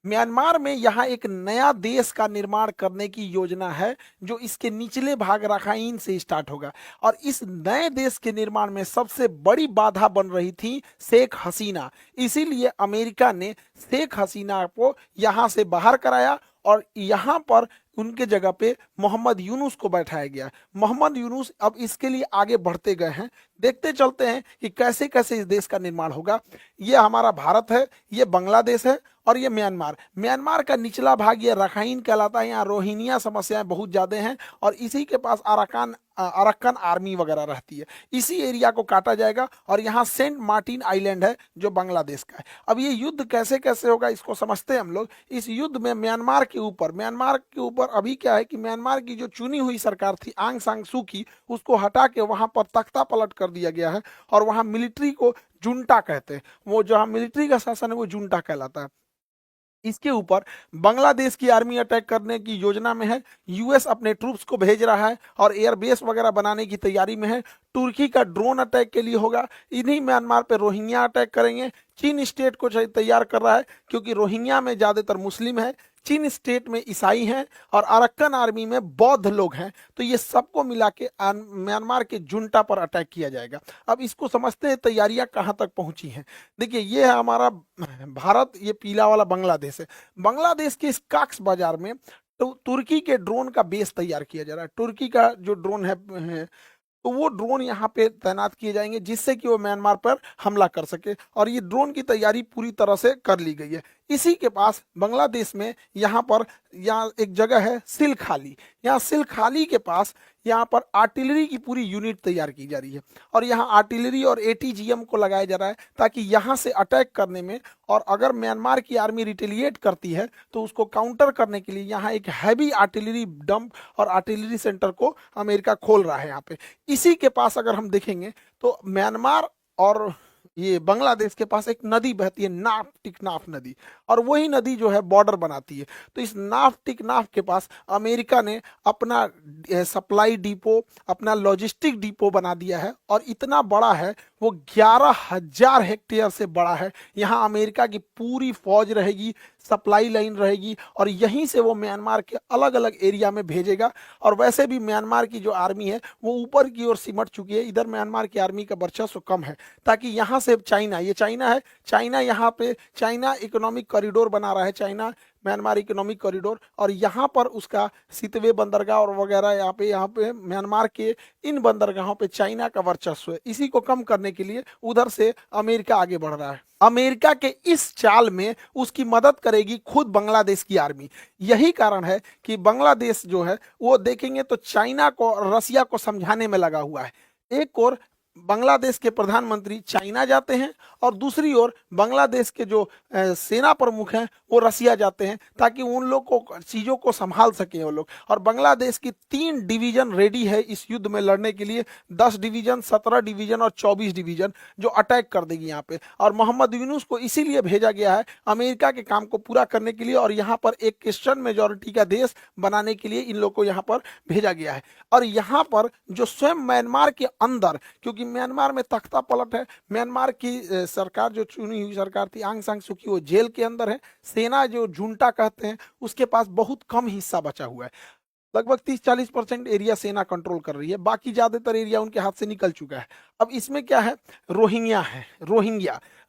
Myanmar में यहाँ एक नया देश का निर्माण करने की योजना है, जो इसके निचले भाग राखाइन से स्टार्ट होगा। और इस नए देश के निर्माण में सबसे बड़ी बाधा बन रही थी शेख हसीना। इसीलिए अमेरिका ने शेख हसीना को यहाँ से बाहर कराया और यहाँ पर उनके जगह पे मोहम्मद यूनुस को बैठाया गया। मोहम्मद यूनुस अब इसके लिए आगे बढ़ते गए हैं। देखते चलते हैं कि कैसे कैसे इस देश का निर्माण होगा। ये हमारा भारत है, ये बांग्लादेश है और ये म्यांमार। म्यांमार का निचला भाग ये रखाइन कहलाता है। यहाँ रोहिंग्या समस्याएं बहुत ज्यादा हैं और इसी के पास अरक्कन आर्मी वगैरह रहती है। इसी एरिया को काटा जाएगा और यहाँ सेंट मार्टिन आइलैंड है जो बांग्लादेश का है। अब ये युद्ध कैसे कैसे होगा इसको समझते हैं हम लोग। इस युद्ध में म्यांमार के ऊपर अभी क्या है कि म्यांमार की जो चुनी हुई सरकार थी आंग सान सू की, उसको हटा के वहां पर तख्ता पलट कर दिया गया है और वहां मिलिट्री को जुंटा कहते हैं। वो जहां मिलिट्री का शासन है वो जुंटा कहलाता है। इसके ऊपर बांग्लादेश की आर्मी अटैक करने की योजना में है। यूएस अपने ट्रूप्स को भेज रहा है और एयरबेस वगैरह बनाने की तैयारी में है। तुर्की का ड्रोन अटैक के लिए होगा। इन्हीं म्यांमार पे रोहिंग्या अटैक करेंगे। चीन स्टेट को तैयार कर रहा है क्योंकि रोहिंग्या में ज्यादातर मुस्लिम है, चीन स्टेट में ईसाई हैं और अरक्कन आर्मी में बौद्ध लोग हैं। तो ये सबको मिला के म्यांमार के जुंटा पर अटैक किया जाएगा। अब इसको समझते हैं तैयारियां कहां तक पहुंची हैं। देखिए ये है हमारा भारत, ये पीला वाला बांग्लादेश है। बांग्लादेश के इस काक्स बाजार में तो तुर्की के ड्रोन का बेस तैयार किया जा रहा है। तुर्की का जो ड्रोन है तो वो ड्रोन यहाँ पे तैनात किए जाएंगे जिससे कि वो म्यांमार पर हमला कर सके और ये ड्रोन की तैयारी पूरी तरह से कर ली गई है। इसी के पास बांग्लादेश में यहाँ एक जगह है सिलखाली। यहाँ सिलखाली के पास यहाँ पर आर्टिलरी की पूरी यूनिट तैयार की जा रही है और यहाँ आर्टिलरी और एटीजीएम को लगाया जा रहा है ताकि यहाँ से अटैक करने में और अगर म्यांमार की आर्मी रिटेलिएट करती है तो उसको काउंटर करने के लिए यहाँ एक हैवी आर्टिलरी डंप और आर्टिलरी सेंटर को अमेरिका खोल रहा है यहाँ पे। इसी के पास अगर हम देखेंगे तो म्यांमार और ये बांग्लादेश के पास एक नदी बहती है, नाफ टिकनाफ नदी, और वही नदी जो है बॉर्डर बनाती है। तो इस नाफ टिकनाफ के पास अमेरिका ने अपना सप्लाई डिपो, अपना लॉजिस्टिक डिपो बना दिया है और इतना बड़ा है वो 11,000 हेक्टेयर से बड़ा है। यहाँ अमेरिका की पूरी फौज रहेगी, सप्लाई लाइन रहेगी और यहीं से वो म्यांमार के अलग अलग एरिया में भेजेगा। और वैसे भी म्यांमार की जो आर्मी है वो ऊपर की ओर सिमट चुकी है। इधर म्यांमार की आर्मी का वर्चस्व कम है ताकि यहाँ से चाइना, ये चाइना है, चाइना यहाँ पे चाइना इकोनॉमिक कॉरिडोर बना रहा है, चाइना म्यांमार इकोनॉमिक कॉरिडोर, और यहाँ पर उसका सितवे बंदरगाह और वगैरह यहाँ पे म्यांमार के इन बंदरगाहों पे चाइना का वर्चस्व है। इसी को कम करने के लिए उधर से अमेरिका आगे बढ़ रहा है। अमेरिका के इस चाल में उसकी मदद करेगी खुद बांग्लादेश की आर्मी। यही कारण है कि बांग्लादेश जो है वो देखेंगे तो चाइना को, रसिया को समझाने में लगा हुआ है। एक और बांग्लादेश के प्रधानमंत्री चाइना जाते हैं और दूसरी ओर बांग्लादेश के जो सेना प्रमुख हैं वो रसिया जाते हैं ताकि उन लोग को चीज़ों को संभाल सकें वो लोग। और बांग्लादेश की 3 डिवीजन रेडी है इस युद्ध में लड़ने के लिए, 10 डिवीजन, 17 डिवीजन और 24 डिवीजन, जो अटैक कर देगी यहाँ पे। और मोहम्मद यूनुस को इसीलिए भेजा गया है अमेरिका के काम को पूरा करने के लिए और यहाँ पर एक क्रिश्चियन मेजोरिटी का देश बनाने के लिए इन लोग को यहाँ पर भेजा गया है। और यहाँ पर जो स्वयं म्यांमार के अंदर, क्योंकि म्यांमार में तख्ता पलट है, म्यांमार की सरकार जो चुनी हुई सरकार थी आंग सान सू की वो जेल के अंदर है। सेना जो जुंटा कहते हैं उसके पास बहुत कम हिस्सा बचा हुआ है। लगभग 30-40% एरिया सेना कंट्रोल कर रही है, बाकी ज्यादातर एरिया उनके हाथ से निकल चुका है। अब इसमें क्या है, रोहिंग्या है,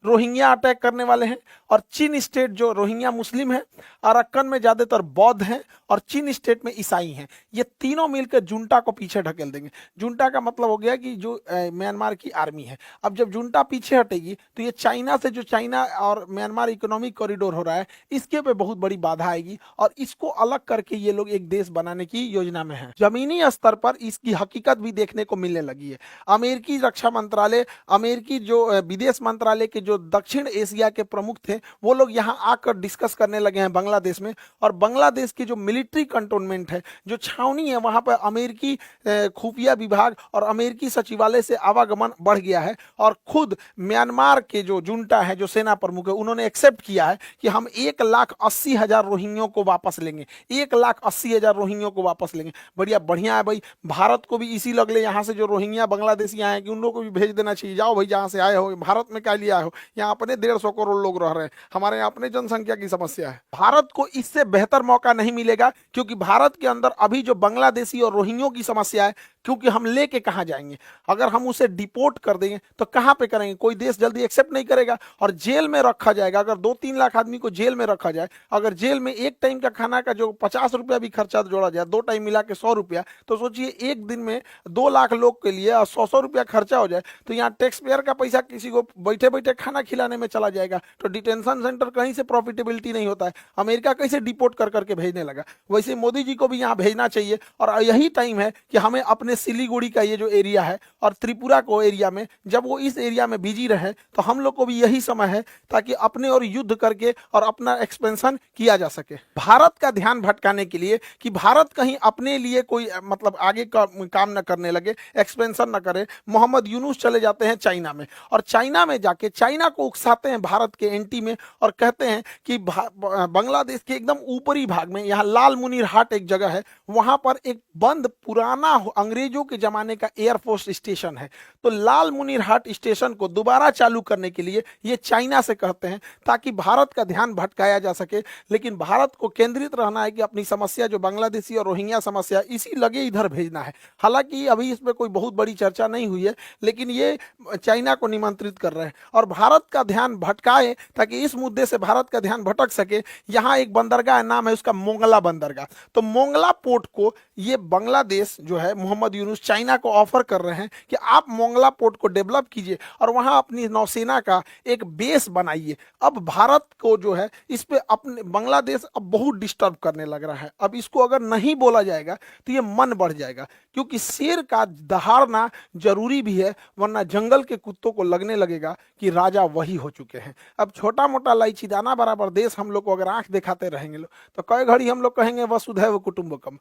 रोहिंग्या अटैक करने वाले हैं। और चीन स्टेट जो रोहिंग्या मुस्लिम है, अरक्कन में ज्यादातर बौद्ध हैं और चीन स्टेट में ईसाई हैं। ये तीनों मिलकर जुंटा को पीछे ढकेल देंगे। जुंटा का मतलब हो गया कि जो म्यांमार की आर्मी है। अब जब जुंटा पीछे हटेगी तो ये चाइना से, जो चाइना और म्यांमार इकोनॉमिक कॉरिडोर हो रहा है, इसके पे बहुत बड़ी बाधा आएगी और इसको अलग करके ये लोग एक देश बनाने की योजना में है। जमीनी स्तर पर इसकी हकीकत भी देखने को मिलने लगी है। अमेरिकी रक्षा मंत्रालय, अमेरिकी जो विदेश मंत्रालय के जो दक्षिण एशिया के प्रमुख थे वो लोग यहाँ आकर डिस्कस करने लगे हैं बांग्लादेश में। और बांग्लादेश की जो मिलिट्री कंटोनमेंट है, जो छावनी है, वहां पर अमेरिकी खुफिया विभाग और अमेरिकी सचिवालय से आवागमन बढ़ गया है। और खुद म्यांमार के जो जुंटा है, जो सेना प्रमुख है, उन्होंने एक्सेप्ट किया है कि हम 1,80,000 रोहिंग्यों को वापस लेंगे, 1,80,000 रोहिंग्यों को वापस लेंगे। बढ़िया बढ़िया है भाई। भारत को भी इसी लगले यहाँ से जो रोहिंग्या बांग्लादेशी आए हैं कि उन लोगों को भी भेज देना चाहिए। जाओ भाई, जहाँ से आए हो, भारत में क्या लिए आए हो, यहाँ अपने 150 करोड़ लोग रह रहे हैं, हमारे यहाँ अपने जनसंख्या की समस्या है। भारत को इससे बेहतर मौका नहीं मिलेगा, क्योंकि भारत के अंदर अभी जो बांग्लादेशी और रोहिंग्यों की समस्या है, क्योंकि हम लेके कहाँ जाएंगे? अगर हम उसे डिपोर्ट कर देंगे तो कहाँ पे करेंगे? कोई देश जल्दी एक्सेप्ट नहीं करेगा और जेल में रखा जाएगा। अगर 2-3 लाख आदमी को जेल में रखा जाए, अगर जेल में एक टाइम का खाना का जो 50 रुपया भी खर्चा जोड़ा जाए, 2 टाइम मिला के 100 रुपया, तो सोचिए एक दिन में 2 लाख लोग के लिए 100-100 रुपया खर्चा हो जाए, तो यहाँ टैक्स पेयर का पैसा किसी को बैठे बैठे खाना खिलाने में चला जाएगा। तो डिटेंशन सेंटर कहीं से प्रॉफिटेबिलिटी नहीं होता है। अमेरिका कैसे डिपोर्ट कर करके भेजने लगा, वैसे मोदी जी को भी यहाँ भेजना चाहिए। और यही टाइम है कि हमें अपने सिलीगुड़ी का ये जो एरिया है और त्रिपुरा को एरिया में, जब वो इस एरिया में बिजी रहे, तो हम लोग को भी यही समय है ताकि अपने और युद्ध करके और अपना एक्सपेंशन किया जा सके। भारत का ध्यान भटकाने के लिए कि भारत कहीं अपने लिए कोई मतलब आगे का काम न करने लगे, एक्सपेंशन न करे, मोहम्मद यूनुस चले जाते हैं चाइना में, और चाइना में जाके चाइना को उकसाते हैं भारत के एंटी में, और कहते हैं कि बांग्लादेश के एकदम ऊपरी भाग में यहाँ लाल मुनीर हाट एक जगह है, वहां पर एक बंद पुराना अंग्रेजों के जमाने का एयरफोर्स स्टेशन है। तो लाल मुनीर हाट स्टेशन को दोबारा चालू करने के लिए ये चाइना से कहते हैं, ताकि भारत का ध्यान भटकाया जा सके। लेकिन भारत को केंद्रित रहना है कि अपनी समस्या जो बांग्लादेशी और रोहिंग्या समस्या, इसी लगे इधर भेजना है। हालांकि अभी इसमें कोई बहुत बड़ी चर्चा नहीं हुई है, लेकिन ये चाइना को निमंत्रित कर रहे हैं और भारत का ध्यान भटकाए, ताकि इस मुद्दे से भारत का ध्यान भटक सके। यहाँ एक बंदरगाह नाम है उसका मोंगला बंदरगाह, तो मोंगला पोर्ट को ये बांग्लादेश जो है, मोहम्मद यूनुस चाइना को ऑफर कर रहे हैं कि आप मोंगला पोर्ट को डेवलप कीजिए और वहां अपनी नौसेना का एक बेस बनाइए। अब भारत को जो है इस पे अपने बांग्लादेश अब बहुत डिस्टर्ब करने लग रहा है। अब इसको अगर नहीं बोला जाएगा तो ये मन बढ़ जाएगा, क्योंकि शेर का दहाड़ना जरूरी भी है, वरना जंगल के कुत्तों को लगने लगेगा कि राजा वही हो चुके हैं। अब छोटा मोटा इलायची दाना बराबर देश हम लोग को अगर आंख दिखाते रहेंगे तो कई घड़ी हम लोग कहेंगे वसुधैव कुटुंबकम,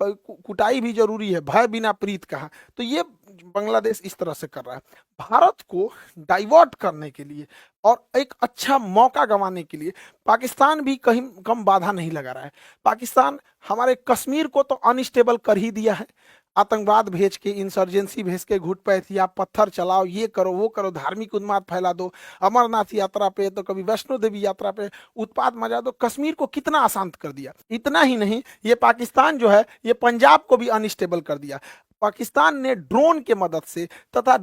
कुटाई भी जरूरी है, भय बिना प्रीत कहा। तो ये बांग्लादेश इस तरह से कर रहा है। भारत को डाइवर्ट करने के लिए और एक अच्छा मौका गंवाने के लिए पाकिस्तान भी कहीं कम बाधा नहीं लगा रहा है। पाकिस्तान हमारे कश्मीर को तो अनस्टेबल कर ही दिया है, आतंकवाद भेज के, इंसर्जेंसी भेज के, घुट पैठी, आप पत्थर चलाओ, ये करो वो करो, धार्मिक उन्माद फैला दो, अमरनाथ यात्रा पे तो कभी वैष्णो देवी यात्रा पे उत्पाद मचा दो। कश्मीर को कितना अशांत कर दिया। इतना ही नहीं, ये पाकिस्तान जो है ये पंजाब को भी अनस्टेबल कर दिया। पाकिस्तान ने ड्रोन के मदद से तथा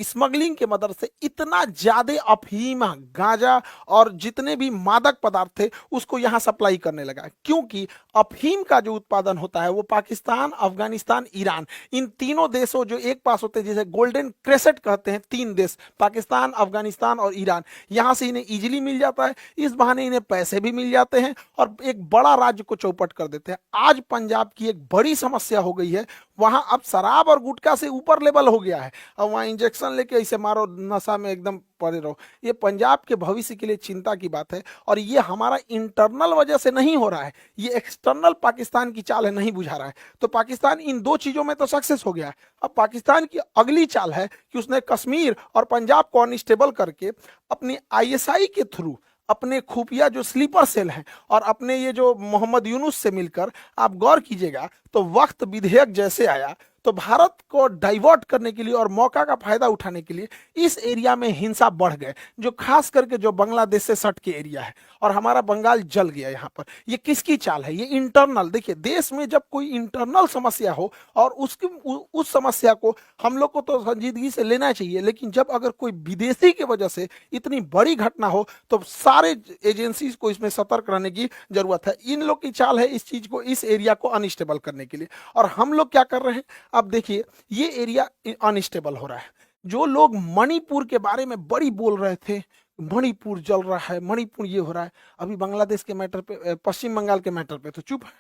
स्मगलिंग के मदद से इतना ज्यादा अफीम, गांजा और जितने भी मादक पदार्थ थे उसको यहां सप्लाई करने लगा, क्योंकि अफीम का जो उत्पादन होता है वो पाकिस्तान, अफगानिस्तान, ईरान, इन तीनों देशों जो एक पास होते हैं, जिसे गोल्डन क्रेसेट कहते हैं, 3 देश पाकिस्तान, अफगानिस्तान और ईरान, यहां से इन्हें इजीली मिल जाता है। इस बहाने इन्हें पैसे भी मिल जाते हैं और एक बड़ा राज्य को चौपट कर देते हैं। आज पंजाब की एक बड़ी समस्या हो गई है, वहां अब शराब और गुटखा से ऊपर लेवल हो गया है। अब वहां इंजेक्शन लेके ऐसे मारो, नशा में एकदम पड़े रहो। ये पंजाब के भविष्य के लिए चिंता की बात है, और ये हमारा इंटरनल वजह से नहीं हो रहा है, ये एक्सटर्नल पाकिस्तान की चाल है, नहीं बुझा रहा है। तो पाकिस्तान इन 2 चीजों में तो सक्सेस हो गया है। अब पाकिस्तान की अगली चाल है कि उसने कश्मीर और पंजाब को अनस्टेबल करके अपनी आईएसआई के थ्रू, अपने खुफिया जो स्लीपर सेल हैं और अपने ये जो मोहम्मद यूनुस से मिलकर, आप गौर कीजिएगा तो वक्त विधेयक जैसे आया तो भारत को डाइवर्ट करने के लिए और मौका का फायदा उठाने के लिए इस एरिया में हिंसा बढ़ गए, जो खास करके जो बांग्लादेश से सट के एरिया है, और हमारा बंगाल जल गया यहाँ पर। ये किसकी चाल है? ये इंटरनल। देखिए, देश में जब कोई इंटरनल समस्या हो और उसकी उस समस्या को हम लोग को तो संजीदगी से लेना चाहिए, लेकिन जब अगर कोई विदेशी की वजह से इतनी बड़ी घटना हो तो सारे एजेंसीज को इसमें सतर्क रहने की जरूरत है। इन लोग की चाल है इस चीज को, इस एरिया को अनस्टेबल करने के लिए, और हम लोग क्या कर रहे हैं? अब देखिए, ये एरिया अनस्टेबल हो रहा है। जो लोग मणिपुर के बारे में बड़ी बोल रहे थे, मणिपुर जल रहा है, मणिपुर ये हो रहा है, अभी बांग्लादेश के मैटर पे, पश्चिम बंगाल के मैटर पे तो चुप है।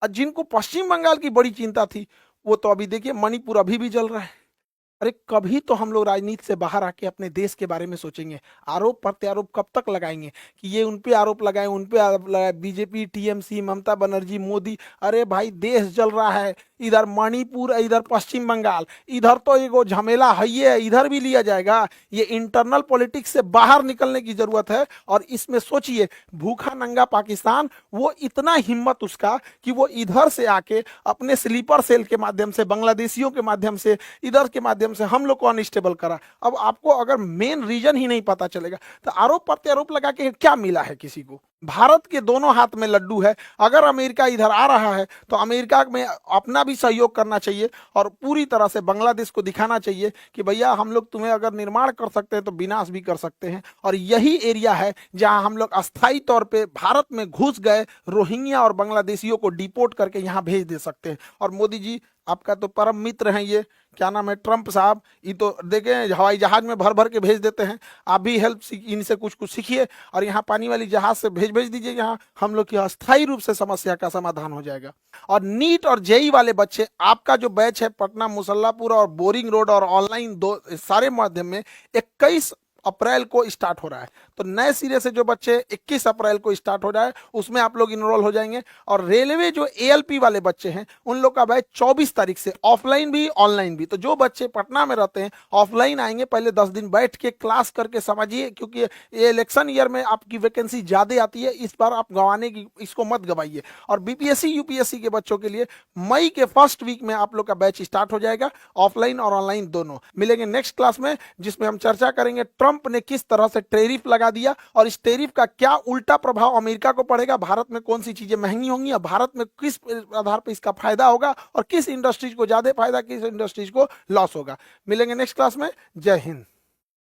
और जिनको पश्चिम बंगाल की बड़ी चिंता थी वो तो अभी देखिए मणिपुर अभी भी जल रहा है। अरे कभी तो हम लोग राजनीति से बाहर आके अपने देश के बारे में सोचेंगे। आरोप प्रत्यारोप कब तक लगाएंगे कि ये उन पे आरोप लगाए, उन पे आरोप लगाए, बीजेपी, टीएमसी, ममता बनर्जी, मोदी। अरे भाई, देश जल रहा है, इधर मणिपुर, इधर पश्चिम बंगाल, इधर तो एगो झमेला है, ये इधर भी लिया जाएगा। ये इंटरनल पॉलिटिक्स से बाहर निकलने की जरूरत है। और इसमें सोचिए, भूखा नंगा पाकिस्तान, वो इतना हिम्मत उसका कि वो इधर से आके अपने स्लीपर सेल के माध्यम से, बांग्लादेशियों के माध्यम से, इधर के माध्यम से हम लोग को अनस्टेबल करा। अब आपको अगर मेन रीजन ही नहीं पता चलेगा तो आरोप प्रत्यारोप लगा के क्या मिला है किसी को? भारत के दोनों हाथ में लड्डू है। अगर अमेरिका इधर आ रहा है तो अमेरिका में अपना भी सहयोग करना चाहिए और पूरी तरह से बांग्लादेश को दिखाना चाहिए कि भैया हम लोग तुम्हें अगर निर्माण कर सकते हैं तो विनाश भी कर सकते हैं। और यही एरिया है जहां हम लोग अस्थायी तौर पे भारत में घुस गए रोहिंग्या और बांग्लादेशियों को डिपोर्ट करके यहां भेज दे सकते हैं। और मोदी जी आपका तो परम मित्र हैं, ये क्या नाम है, ट्रंप साहब, ये तो देखें हवाई जहाज में भर भर के भेज देते हैं। आप भी हेल्प इनसे कुछ कुछ सीखिए और यहाँ पानी वाली जहाज से भेज भेज दीजिए, यहाँ हम लोग की अस्थायी रूप से समस्या का समाधान हो जाएगा। और नीट और जेई वाले बच्चे, आपका जो बैच है पटना, मुसल्लापुर और बोरिंग रोड और ऑनलाइन, दो सारे माध्यम में 21 अप्रैल को स्टार्ट हो रहा है। तो नए सिरे से जो बच्चे 21 अप्रैल को स्टार्ट हो जाए उसमें आप लोग इनरोल हो जाएंगे। और रेलवे जो एएलपी वाले बच्चे हैं उन लोग का बैच 24 तारीख से, ऑफलाइन भी ऑनलाइन भी। तो जो बच्चे पटना में रहते हैं ऑफलाइन आएंगे, पहले 10 दिन बैठ के क्लास करके समझिए, क्योंकि ये इलेक्शन ईयर में आपकी वैकेंसी ज्यादा आती है, इस बार आप गंवाने की, इसको मत गवाइए। और बीपीएससी यूपीएससी के बच्चों के लिए मई के फर्स्ट वीक में आप लोग का बैच स्टार्ट हो जाएगा, ऑफलाइन और ऑनलाइन दोनों। मिलेंगे नेक्स्ट क्लास में जिसमें हम चर्चा करेंगे ट्रंप ने किस तरह से टैरिफ लगा दिया और इस टैरिफ का क्या उल्टा प्रभाव अमेरिका को पड़ेगा, भारत में कौन सी चीजें महंगी होंगी और भारत में किस आधार पर इसका फायदा होगा और किस इंडस्ट्रीज को ज्यादा फायदा, किस इंडस्ट्रीज को लॉस होगा। मिलेंगे नेक्स्ट क्लास में। जय हिंद।